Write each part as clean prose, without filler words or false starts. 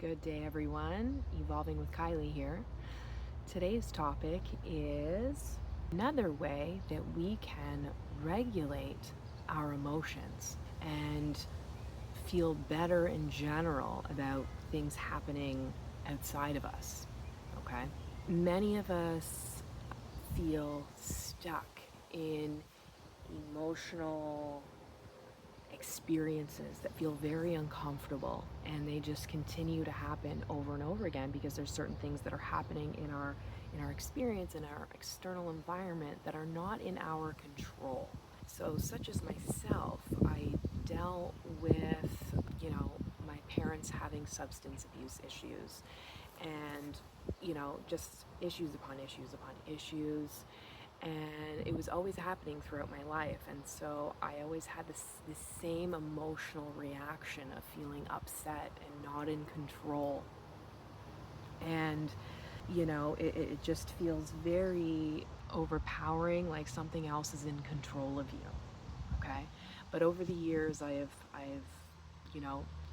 Good day, everyone. Evolving with Kylie here. Today's topic is another way that we can regulate our emotions and feel better in general about things happening outside of us. Okay? Many of us feel stuck in emotional experiences that feel very uncomfortable, and they just continue to happen over and over again because there's certain things that are happening in our experience, in our external environment, that are not in our control. So such as myself, I dealt with my parents having substance abuse issues, and just issues upon issues upon issues, and it was always happening throughout my life. And so I always had this same emotional reaction of feeling upset and not in control. And it just feels very overpowering, like something else is in control of you. Okay. But over the years I've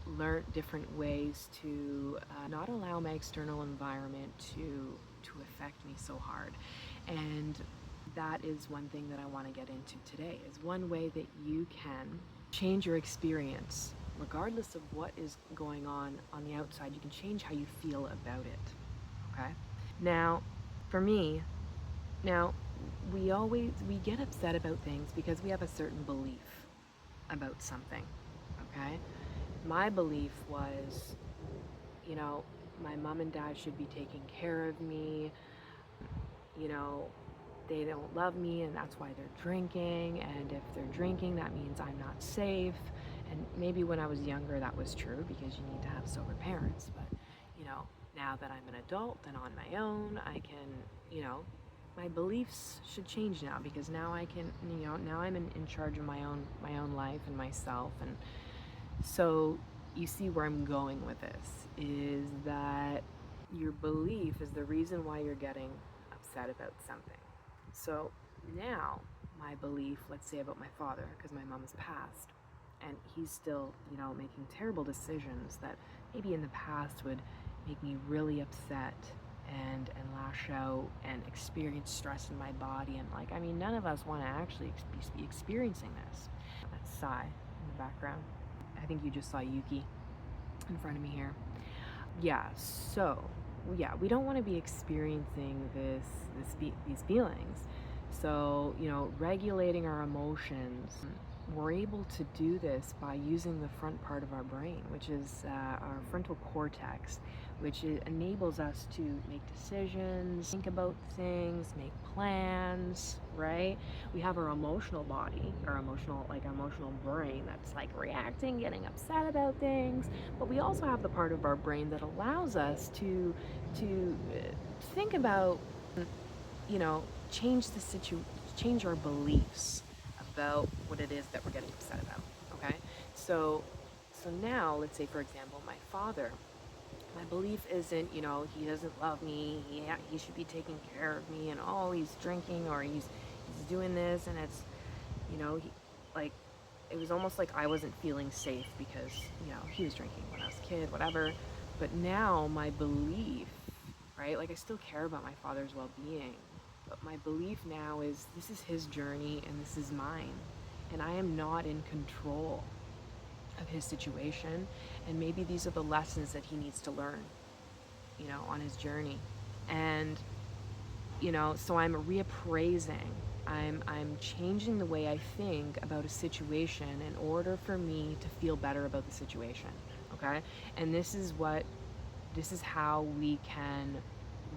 learned different ways to not allow my external environment to affect me so hard. And that is one thing that I want to get into today, is one way that you can change your experience regardless of what is going on the outside. You can change how you feel about it. Okay. Now, for me, now we get upset about things because we have a certain belief about something. Okay. My belief was, my mom and dad should be taking care of me. you know they don't love me, and that's why they're drinking, and if they're drinking, that means I'm not safe. And maybe when I was younger that was true, because you need to have sober parents. But now that I'm an adult and on my own, I can, my beliefs should change now, because now I can, now I'm in charge of my own life and myself. And so you see where I'm going with this, is that your belief is the reason why you're getting upset about something. So now my belief, let's say about my father, because my mom has passed, and he's still, making terrible decisions that maybe in the past would make me really upset and lash out and experience stress in my body. And none of us want to actually be experiencing this. That sigh in the background. I think you just saw Yuki in front of me here. Yeah, so yeah, we don't want to be experiencing these feelings. So, regulating our emotions, we're able to do this by using the front part of our brain, which is our frontal cortex, which enables us to make decisions, think about things, make plans, right? We have our emotional body, our emotional brain that's like reacting, getting upset about things. But we also have the part of our brain that allows us to think about, change our beliefs about what it is that we're getting upset about. Okay, so now let's say, for example, my father. My belief isn't, he doesn't love me. He should be taking care of me, and he's drinking, or he's doing this, and it's, he, like, it was almost like I wasn't feeling safe because he was drinking when I was a kid, whatever. But now my belief, right? Like, I still care about my father's well-being, but my belief now is this is his journey and this is mine, and I am not in control of his situation. And maybe these are the lessons that he needs to learn, on his journey. And so I'm reappraising. I'm changing the way I think about a situation in order for me to feel better about the situation. Okay? And this is how we can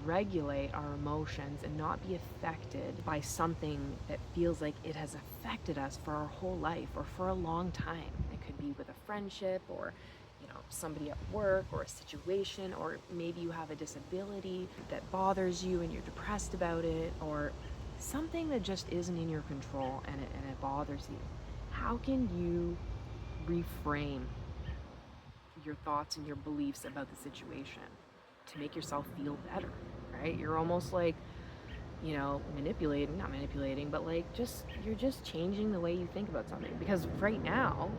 regulate our emotions and not be affected by something that feels like it has affected us for our whole life or for a long time. It could be with a friendship, or somebody at work, or a situation, or maybe you have a disability that bothers you and you're depressed about it, or something that just isn't in your control and it bothers you. How can you reframe your thoughts and your beliefs about the situation to make yourself feel better, right? You're almost like, not manipulating, but you're just changing the way you think about something. Because right now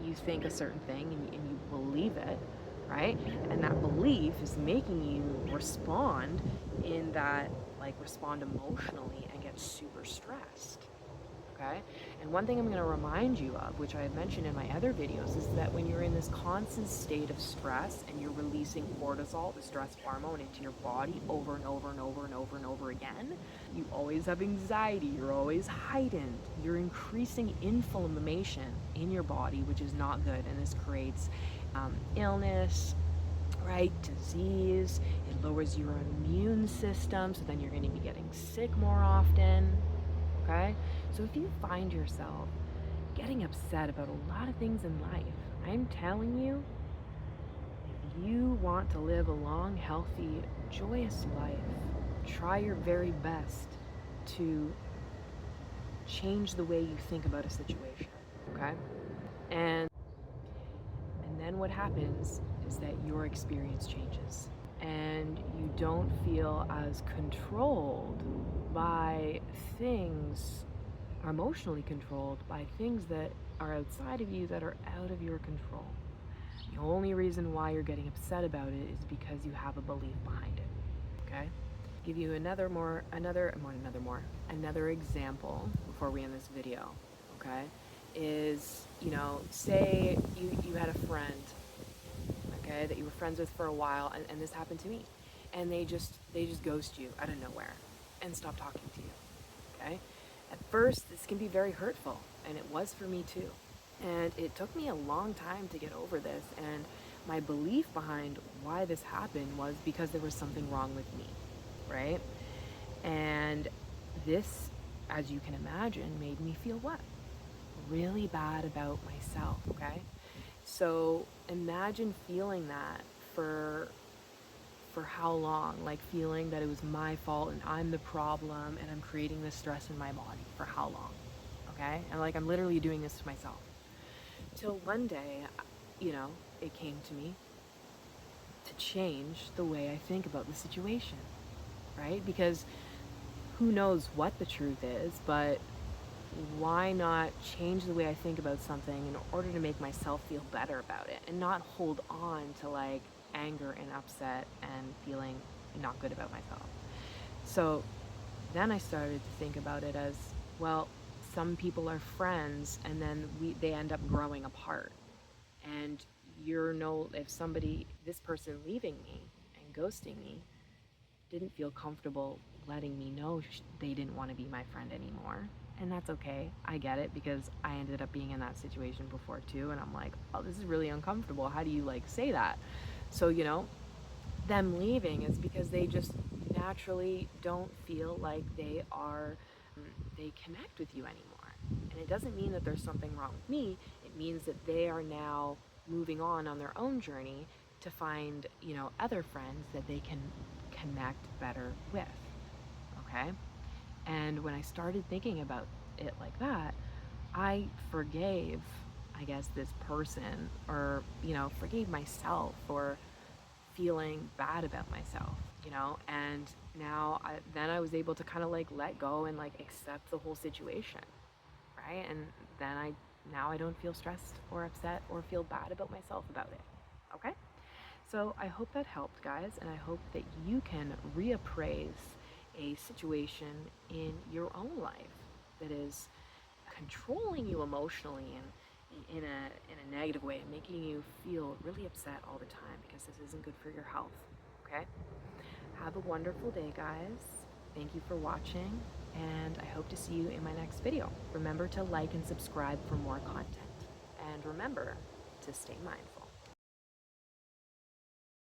you think a certain thing, and you believe it, right? And that belief is making you respond in that, like, respond emotionally and get super stressed. Okay? And one thing I'm going to remind you of, which I have mentioned in my other videos, is that when you're in this constant state of stress and you're releasing cortisol, the stress hormone, into your body over and over and over and over and over again, you always have anxiety, you're always heightened, you're increasing inflammation in your body, which is not good. And this creates illness, right? Disease. It lowers your immune system, so then you're going to be getting sick more often. Okay? So if you find yourself getting upset about a lot of things in life, I'm telling you, if you want to live a long, healthy, joyous life, try your very best to change the way you think about a situation. Okay? And then what happens is that your experience changes and you don't feel as controlled by things, emotionally controlled by things that are outside of you, that are out of your control. The only reason why you're getting upset about it is because you have a belief behind it. Okay? Give you another example before we end this video. Okay? Is, say you had a friend, okay, that you were friends with for a while, and this happened to me, and they just ghost you out of nowhere and stop talking to you. Okay? At first, this can be very hurtful, and it was for me too. And it took me a long time to get over this, and my belief behind why this happened was because there was something wrong with me, right? And this, as you can imagine, made me feel what? Really bad about myself, okay? So imagine feeling that for how long? Like feeling that it was my fault and I'm the problem and I'm creating this stress in my body for how long? Okay? And like I'm literally doing this to myself. Till one day, it came to me to change the way I think about the situation, right? Because who knows what the truth is, but why not change the way I think about something in order to make myself feel better about it and not hold on to like anger and upset and feeling not good about myself. So then I started to think about it as, well, some people are friends and then they end up growing apart. And this person leaving me and ghosting me didn't feel comfortable letting me know they didn't want to be my friend anymore. And that's okay. I get it, because I ended up being in that situation before too. And I'm like, oh, this is really uncomfortable. How do you like say that? So, them leaving is because they just naturally don't feel like they connect with you anymore. And it doesn't mean that there's something wrong with me. It means that they are now moving on their own journey to find, other friends that they can connect better with. Okay? And when I started thinking about it like that, I forgave, I guess, this person, or, forgave myself for feeling bad about myself, and now I was able to kind of like let go and like accept the whole situation, right? And then now I don't feel stressed or upset or feel bad about myself about it. Okay? So I hope that helped, guys, and I hope that you can reappraise a situation in your own life that is controlling you emotionally and in a negative way, making you feel really upset all the time, because this isn't good for your health. Okay? Have a wonderful day, guys. Thank you for watching, and I hope to see you in my next video. Remember to like and subscribe for more content, and remember to stay mindful.